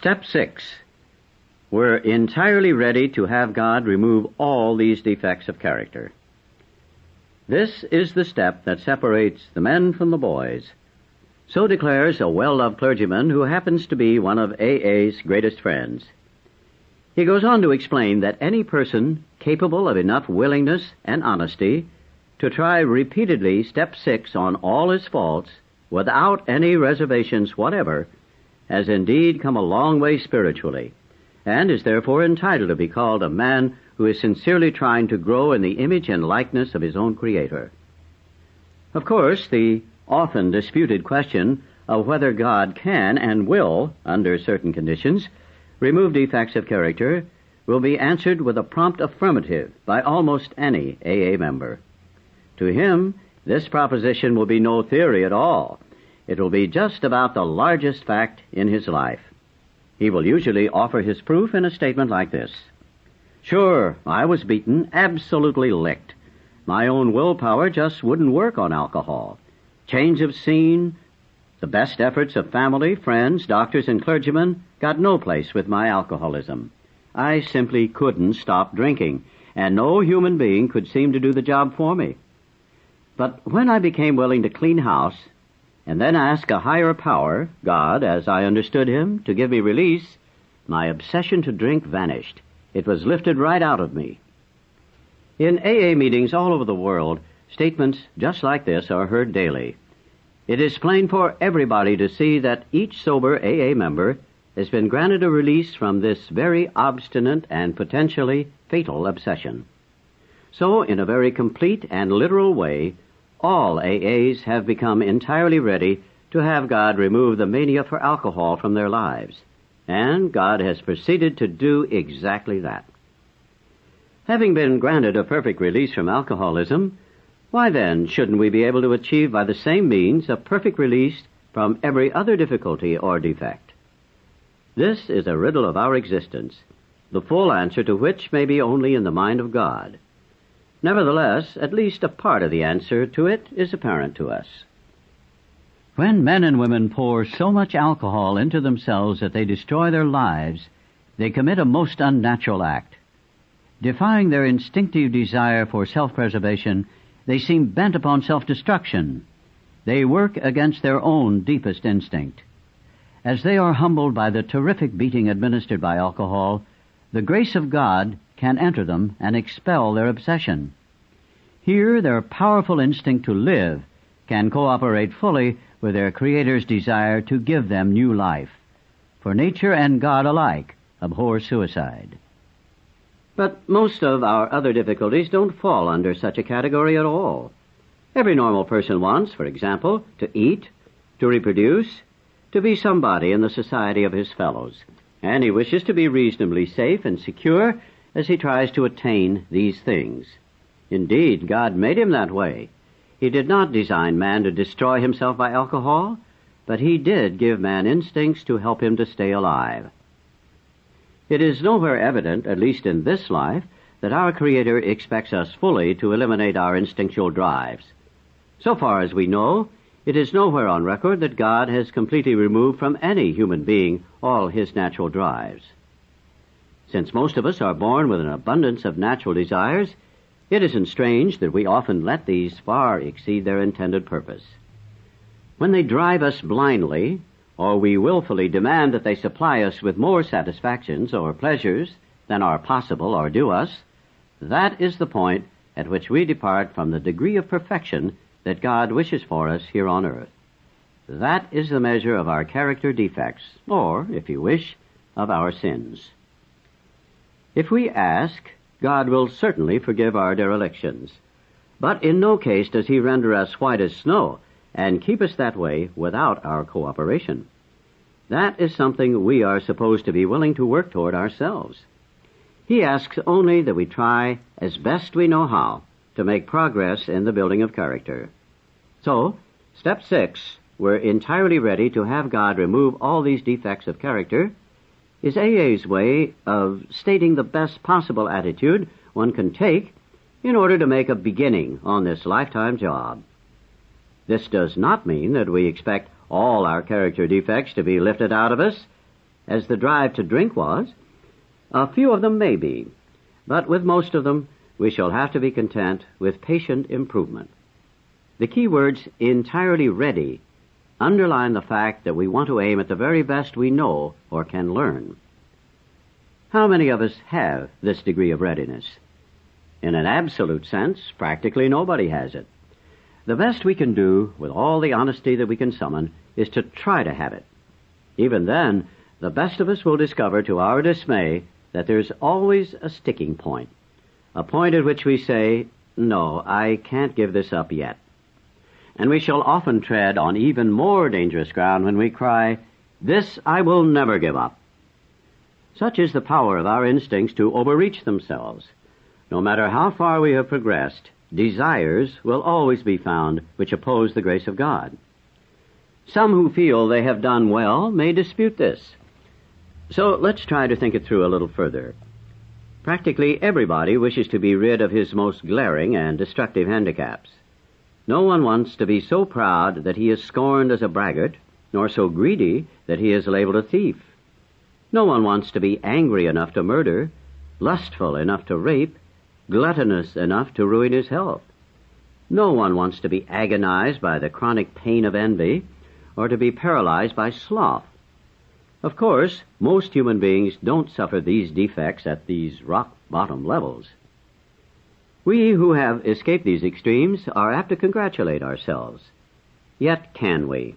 Step 6. We're entirely ready to have God remove all these defects of character. This is the step that separates the men from the boys. So declares a well-loved clergyman who happens to be one of AA's greatest friends. He goes on to explain that any person capable of enough willingness and honesty to try repeatedly Step 6 on all his faults without any reservations whatever has indeed come a long way spiritually, and is therefore entitled to be called a man who is sincerely trying to grow in the image and likeness of his own Creator. Of course, the often disputed question of whether God can and will, under certain conditions, remove defects of character will be answered with a prompt affirmative by almost any AA member. To him, this proposition will be no theory at all. It will be just about the largest fact in his life. He will usually offer his proof in a statement like this. Sure, I was beaten, absolutely licked. My own willpower just wouldn't work on alcohol. Change of scene, the best efforts of family, friends, doctors, and clergymen got no place with my alcoholism. I simply couldn't stop drinking, and no human being could seem to do the job for me. But when I became willing to clean house, and then ask a higher power, God, as I understood him, to give me release, my obsession to drink vanished. It was lifted right out of me. In AA meetings all over the world, statements just like this are heard daily. It is plain for everybody to see that each sober AA member has been granted a release from this very obstinate and potentially fatal obsession. So, in a very complete and literal way, all AAs have become entirely ready to have God remove the mania for alcohol from their lives. And God has proceeded to do exactly that. Having been granted a perfect release from alcoholism, why then shouldn't we be able to achieve by the same means a perfect release from every other difficulty or defect? This is a riddle of our existence, the full answer to which may be only in the mind of God. Nevertheless, at least a part of the answer to it is apparent to us. When men and women pour so much alcohol into themselves that they destroy their lives, they commit a most unnatural act. Defying their instinctive desire for self-preservation, they seem bent upon self-destruction. They work against their own deepest instinct. As they are humbled by the terrific beating administered by alcohol, the grace of God can enter them and expel their obsession. Here, their powerful instinct to live can cooperate fully with their Creator's desire to give them new life. For nature and God alike abhor suicide. But most of our other difficulties don't fall under such a category at all. Every normal person wants, for example, to eat, to reproduce, to be somebody in the society of his fellows, and he wishes to be reasonably safe and secure as he tries to attain these things. Indeed, God made him that way. He did not design man to destroy himself by alcohol, but he did give man instincts to help him to stay alive. It is nowhere evident, at least in this life, that our Creator expects us fully to eliminate our instinctual drives. So far as we know, it is nowhere on record that God has completely removed from any human being all his natural drives. Since most of us are born with an abundance of natural desires, it isn't strange that we often let these far exceed their intended purpose. When they drive us blindly, or we willfully demand that they supply us with more satisfactions or pleasures than are possible or due us, that is the point at which we depart from the degree of perfection that God wishes for us here on earth. That is the measure of our character defects, or, if you wish, of our sins. If we ask, God will certainly forgive our derelictions, but in no case does he render us white as snow and keep us that way without our cooperation. That is something we are supposed to be willing to work toward ourselves. He asks only that we try as best we know how to make progress in the building of character. So, Step 6, we're entirely ready to have God remove all these defects of character, is AA's way of stating the best possible attitude one can take in order to make a beginning on this lifetime job. This does not mean that we expect all our character defects to be lifted out of us as the drive to drink was? A few of them may be, but with most of them, we shall have to be content with patient improvement. The key words, entirely ready, underline the fact that we want to aim at the very best we know or can learn. How many of us have this degree of readiness? In an absolute sense, practically nobody has it. The best we can do, with all the honesty that we can summon, is to try to have it. Even then, the best of us will discover to our dismay that there's always a sticking point, a point at which we say, no, I can't give this up yet. And we shall often tread on even more dangerous ground when we cry, this I will never give up. Such is the power of our instincts to overreach themselves. No matter how far we have progressed, desires will always be found which oppose the grace of God. Some who feel they have done well may dispute this. So let's try to think it through a little further. Practically everybody wishes to be rid of his most glaring and destructive handicaps. No one wants to be so proud that he is scorned as a braggart, nor so greedy that he is labeled a thief. No one wants to be angry enough to murder, lustful enough to rape, gluttonous enough to ruin his health. No one wants to be agonized by the chronic pain of envy, or to be paralyzed by sloth. Of course, most human beings don't suffer these defects at these rock-bottom levels. We who have escaped these extremes are apt to congratulate ourselves. Yet can we?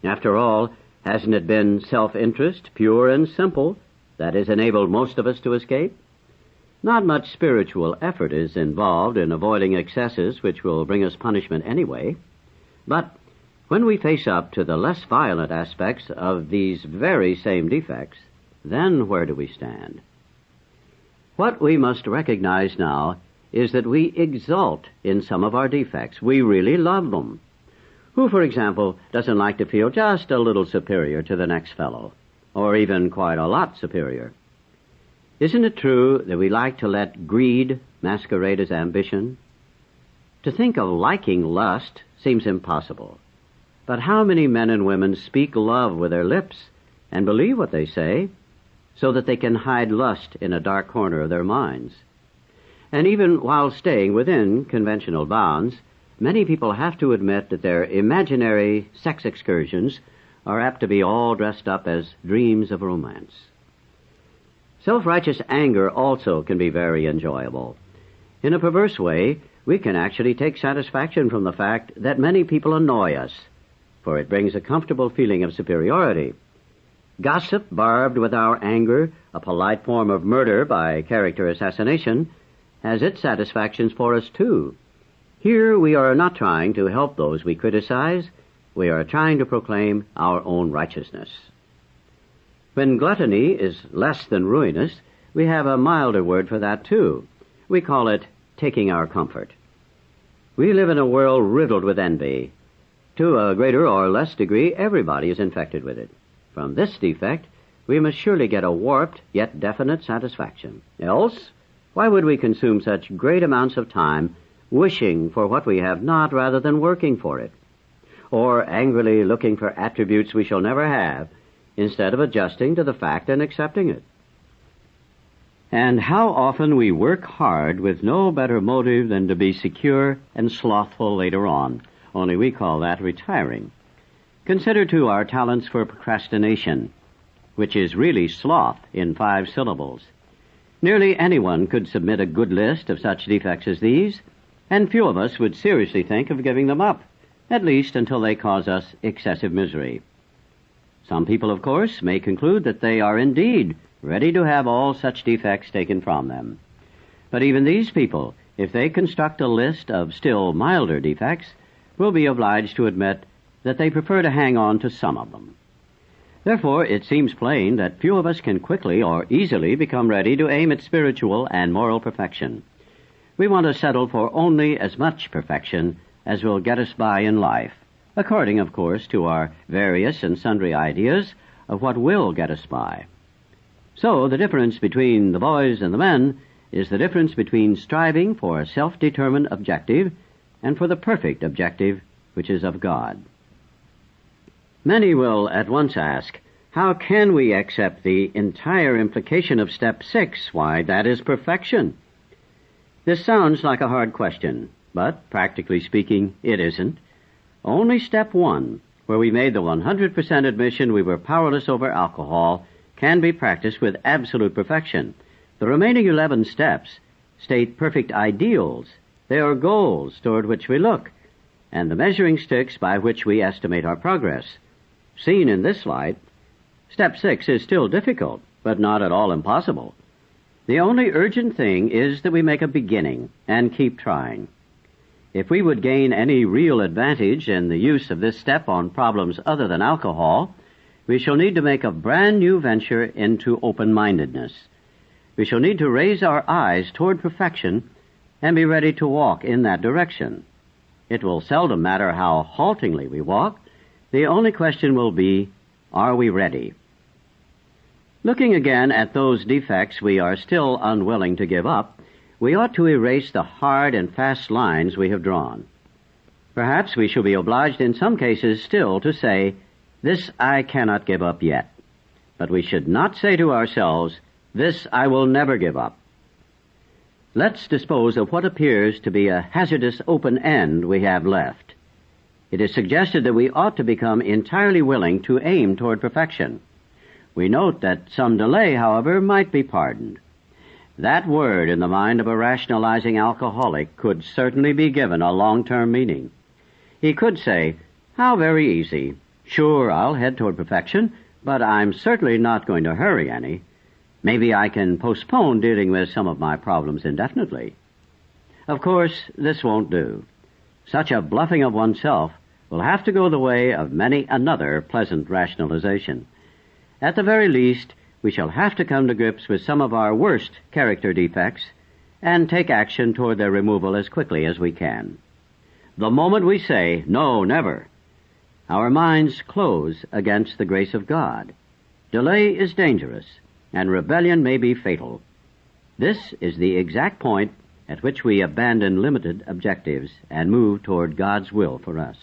After all, hasn't it been self-interest, pure and simple, that has enabled most of us to escape? Not much spiritual effort is involved in avoiding excesses which will bring us punishment anyway. But when we face up to the less violent aspects of these very same defects, then where do we stand? What we must recognize now is that we exult in some of our defects. We really love them. Who, for example, doesn't like to feel just a little superior to the next fellow, or even quite a lot superior? Isn't it true that we like to let greed masquerade as ambition? To think of liking lust seems impossible. But how many men and women speak love with their lips and believe what they say so that they can hide lust in a dark corner of their minds? And even while staying within conventional bounds, many people have to admit that their imaginary sex excursions are apt to be all dressed up as dreams of romance. Self-righteous anger also can be very enjoyable. In a perverse way, we can actually take satisfaction from the fact that many people annoy us, for it brings a comfortable feeling of superiority. Gossip barbed with our anger, a polite form of murder by character assassination, has its satisfactions for us too. Here we are not trying to help those we criticize. We are trying to proclaim our own righteousness. When gluttony is less than ruinous, we have a milder word for that too. We call it taking our comfort. We live in a world riddled with envy. To a greater or less degree, everybody is infected with it. From this defect, we must surely get a warped yet definite satisfaction. Else, why would we consume such great amounts of time wishing for what we have not rather than working for it? Or angrily looking for attributes we shall never have, instead of adjusting to the fact and accepting it? And how often we work hard with no better motive than to be secure and slothful later on, only we call that retiring. Consider, too, our talents for procrastination, which is really sloth in 5 syllables. Nearly anyone could submit a good list of such defects as these, and few of us would seriously think of giving them up, at least until they cause us excessive misery. Some people, of course, may conclude that they are indeed ready to have all such defects taken from them. But even these people, if they construct a list of still milder defects, will be obliged to admit that they prefer to hang on to some of them. Therefore, it seems plain that few of us can quickly or easily become ready to aim at spiritual and moral perfection. We want to settle for only as much perfection as will get us by in life, according, of course, to our various and sundry ideas of what will get us by. So the difference between the boys and the men is the difference between striving for a self-determined objective and for the perfect objective which is of God. Many will at once ask, How can we accept the entire implication of step 6? Why, that is perfection. This sounds like a hard question, but practically speaking, it isn't. Only step 1, where we made the 100% admission we were powerless over alcohol, can be practiced with absolute perfection. The remaining 11 steps state perfect ideals. They are goals toward which we look, and the measuring sticks by which we estimate our progress. Seen in this light, step 6 is still difficult, but not at all impossible. The only urgent thing is that we make a beginning and keep trying. If we would gain any real advantage in the use of this step on problems other than alcohol, we shall need to make a brand new venture into open-mindedness. We shall need to raise our eyes toward perfection and be ready to walk in that direction. It will seldom matter how haltingly we walk. The only question will be, are we ready? Looking again at those defects we are still unwilling to give up, we ought to erase the hard and fast lines we have drawn. Perhaps we shall be obliged in some cases still to say, "This I cannot give up yet." But we should not say to ourselves, "This I will never give up." Let's dispose of what appears to be a hazardous open end we have left. It is suggested that we ought to become entirely willing to aim toward perfection. We note that some delay, however, might be pardoned. That word in the mind of a rationalizing alcoholic could certainly be given a long-term meaning. He could say, "How very easy. Sure, I'll head toward perfection, but I'm certainly not going to hurry any. Maybe I can postpone dealing with some of my problems indefinitely." Of course, this won't do. Such a bluffing of oneself will have to go the way of many another pleasant rationalization. At the very least, we shall have to come to grips with some of our worst character defects and take action toward their removal as quickly as we can. The moment we say, "No, never," our minds close against the grace of God. Delay is dangerous, and rebellion may be fatal. This is the exact point at which we abandon limited objectives and move toward God's will for us.